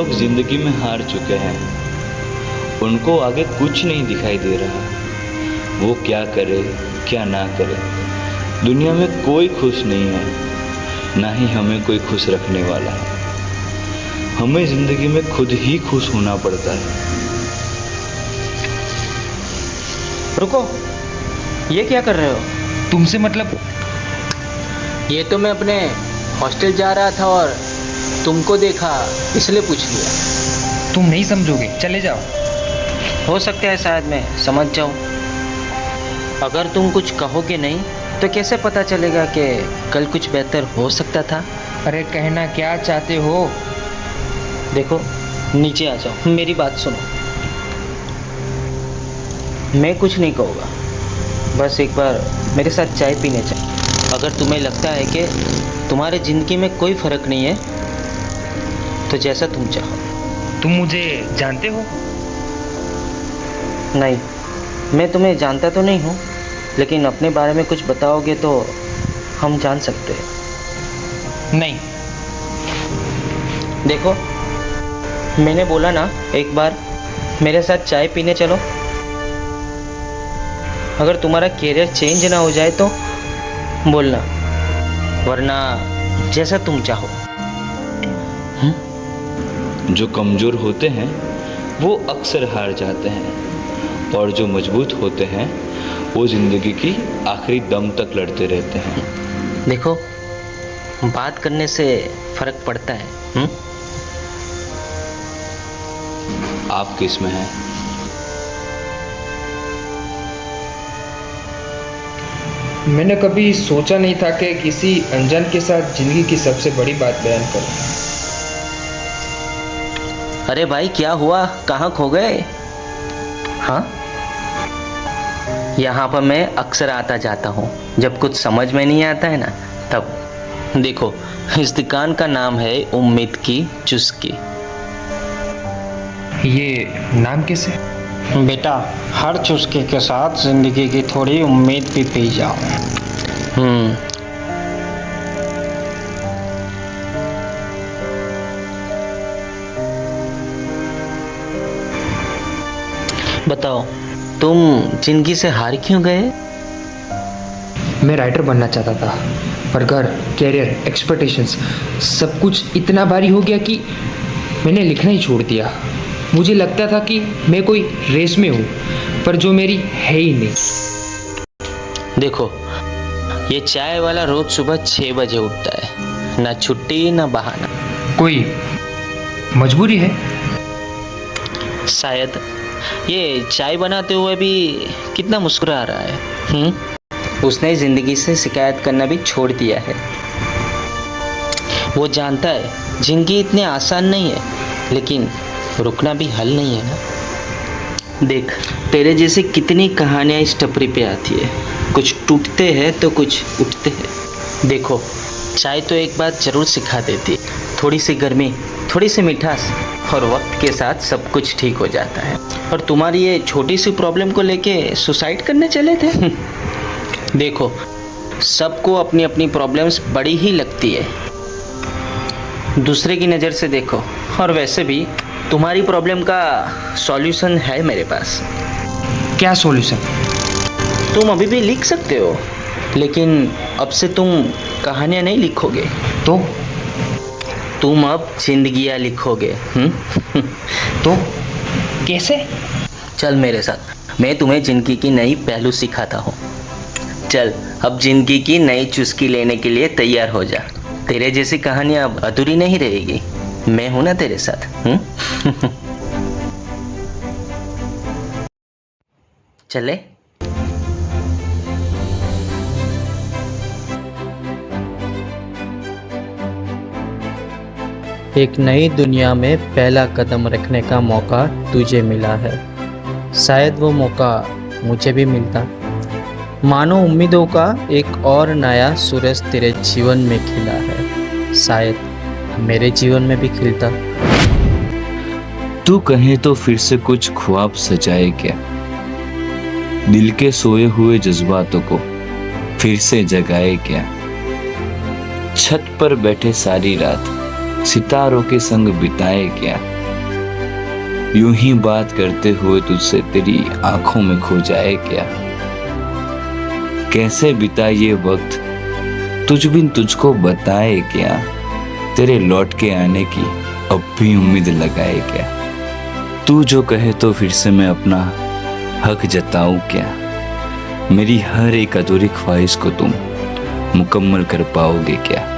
लोग जिंदगी में हार चुके हैं। उनको आगे कुछ नहीं दिखाई दे रहा। वो क्या करे क्या ना करे। दुनिया में कोई खुश नहीं है, ना ही हमें कोई खुश रखने वाला है। हमें जिंदगी में खुद ही खुश होना पड़ता है। रुको, ये क्या कर रहे हो? तुमसे मतलब? ये तो मैं अपने हॉस्टल जा रहा था और तुमको देखा इसलिए पूछ लिया। तुम नहीं समझोगे, चले जाओ। हो सकता है शायद मैं समझ जाऊं। अगर तुम कुछ कहोगे नहीं तो कैसे पता चलेगा कि कल कुछ बेहतर हो सकता था? अरे कहना क्या चाहते हो? देखो, नीचे आ जाओ, मेरी बात सुनो। मैं कुछ नहीं कहूँगा, बस एक बार मेरे साथ चाय पीने चल। अगर तुम्हें लगता है कि तुम्हारे ज़िंदगी में कोई फ़र्क नहीं है तो जैसा तुम चाहो। तुम मुझे जानते हो? नहीं, मैं तुम्हें जानता तो नहीं हूँ, लेकिन अपने बारे में कुछ बताओगे तो हम जान सकते हैं। नहीं। देखो, मैंने बोला ना, एक बार मेरे साथ चाय पीने चलो। अगर तुम्हारा कैरियर चेंज ना हो जाए तो बोलना, वरना जैसा तुम चाहो। जो कमज़ोर होते हैं वो अक्सर हार जाते हैं, और जो मजबूत होते हैं वो ज़िंदगी की आखिरी दम तक लड़ते रहते हैं। देखो, बात करने से फ़र्क पड़ता है। आप किस में हैं? मैंने कभी सोचा नहीं था कि किसी अनजान के साथ जिंदगी की सबसे बड़ी बात बयान करूं। अरे भाई, क्या हुआ? कहाँ खो गए? हाँ, यहाँ पर मैं अक्सर आता जाता हूँ। जब कुछ समझ में नहीं आता है ना, तब। देखो, इस दुकान का नाम है उम्मीद की चुस्की। ये नाम कैसे? बेटा, हर चुस्की के साथ जिंदगी की थोड़ी उम्मीद भी पी जाओ। बताओ, तुम जिंदगी से हार क्यों गए? मैं राइटर बनना चाहता था, पर घर, कैरियर, एक्सपेक्टेशंस सब कुछ इतना भारी हो गया कि मैंने लिखना ही छोड़ दिया। मुझे लगता था कि मैं कोई रेस में हूँ, पर जो मेरी है ही नहीं। देखो, ये चाय वाला रोज सुबह 6 बजे उठता है, ना छुट्टी ना बहाना। कोई मजबूरी है? शायद। ये चाय बनाते हुए भी कितना मुस्कुरा रहा है। उसने ज़िंदगी से शिकायत करना भी छोड़ दिया है। वो जानता है ज़िंदगी इतनी आसान नहीं है, लेकिन रुकना भी हल नहीं है ना। देख, तेरे जैसे कितनी कहानियाँ इस टपरी पे आती है। कुछ टूटते हैं तो कुछ उठते हैं। देखो, चाय तो एक बात ज़रूर सिखा देती है, थोड़ी सी गर्मी, थोड़ी सी मिठास, और वक्त के साथ सब कुछ ठीक हो जाता है। और तुम्हारी ये छोटी सी प्रॉब्लम को लेके सुसाइड करने चले थे? देखो, सबको अपनी अपनी प्रॉब्लम्स बड़ी ही लगती है, दूसरे की नज़र से देखो। और वैसे भी तुम्हारी प्रॉब्लम का सॉल्यूशन है मेरे पास। क्या सॉल्यूशन? तुम अभी भी लिख सकते हो, लेकिन अब से तुम कहानियाँ नहीं लिखोगे। तो तुम अब जिंदगियाँ लिखोगे। तो कैसे? चल मेरे साथ, मैं तुम्हें जिंदगी की नई पहलू सिखाता हूँ। चल, अब जिंदगी की नई चुस्की लेने के लिए तैयार हो जा। तेरे जैसी कहानियाँ अब अधूरी नहीं रहेगी। मैं हूं ना तेरे साथ। चले। एक नई दुनिया में पहला कदम रखने का मौका तुझे मिला है। शायद वो मौका मुझे भी मिलता। मानो उम्मीदों का एक और नया सूरज तेरे जीवन में खिला है, शायद मेरे जीवन में भी खिलता। तू कहे तो फिर से कुछ ख्वाब सजाए क्या, दिल के सोए हुए जज्बातों को फिर से जगाए क्या। छत पर बैठे सारी रात सितारों के संग बिताए क्या। यूं ही बात करते हुए तुझसे तेरी आंखों में खो जाए क्या? कैसे बिता ये वक्त तुझ बिन तुझको बताए क्या? तेरे लौट के आने की अब भी उम्मीद लगाए क्या? तू जो कहे तो फिर से मैं अपना हक जताऊं क्या? मेरी हर एक अधूरी ख्वाहिश को तुम मुकम्मल कर पाओगे क्या?